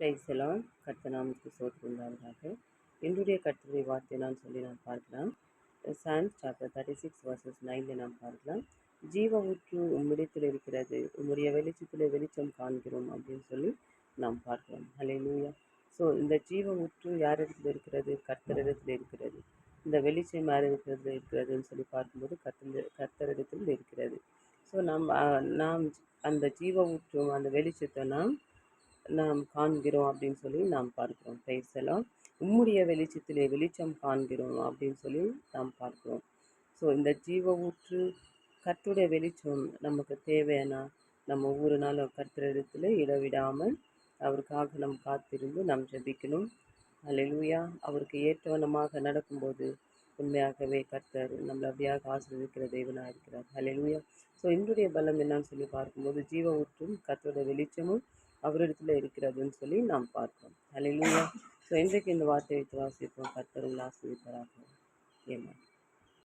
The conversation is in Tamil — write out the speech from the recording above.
பிரைஸ் எல்லாம் கர்த்தர் நாமத்துக்கு சோத்திரம் உண்டாவதாக. இன்றைய கர்த்தருடைய வார்த்தை நான் பார்க்கலாம். சாம்ஸ் சாப்டர் 36 verses 9 நாம் பார்க்கலாம். ஜீவ ஊற்று உம்மிடத்தில் இருக்கிறது, உம்முடைய வெளிச்சத்தில் வெளிச்சம் காண்கிறோம் அப்படின்னு சொல்லி நாம் பார்க்கலாம். ஹல்லேலூயா. ஸோ இந்த ஜீவ ஊற்று யாரிடத்தில் இருக்கிறது? கர்த்தரிடத்தில் இருக்கிறது. இந்த வெளிச்சம் யாரிடத்தில் இருக்கிறதுன்னு சொல்லி பார்க்கும்போது கர்த்தரிடத்தில் இருக்கிறது. ஸோ நாம் அந்த ஜீவ ஊற்றும் அந்த வெளிச்சத்தை நாம் காண்கிறோம் அப்படின்னு சொல்லி நாம் பார்க்கிறோம். பிரைஸ் எல்லாம் உம்முடைய வெளிச்சத்திலே வெளிச்சம் காண்கிறோம் அப்படின்னு சொல்லி நாம் பார்க்கிறோம். ஸோ இந்த ஜீவ ஊற்று கர்த்தருடைய வெளிச்சம் நமக்கு தேவையான நம்ம ஒவ்வொரு நாளும் கர்த்தரிடத்தில் இடவிடாமல் அவருக்காக நாம் காத்திருந்து நாம் ஜெபிக்கணும். ஹல்லேலூயா. அவருக்கு ஏற்றவனமாக நடக்கும்போது உண்மையாகவே கர்த்தர் நம்மளை அப்படியாக ஆசீர்வதிக்கிற தேவனாக இருக்கிறார். ஹல்லேலூயா. ஸோ இன்றைய பலம் என்னன்னு சொல்லி பார்க்கும்போது ஜீவ ஊற்றும் கர்த்தருடைய வெளிச்சமும் அவரிடத்துல இருக்கிறதுன்னு சொல்லி நாம் பார்க்கிறோம். ஹல்லேலூயா. ஸோ இன்றைக்கு இந்த வார்த்தையை வைத்து வாசிப்போம். கர்த்தர் உங்களை ஆசீர்வதிப்பாராக. ஆமென்.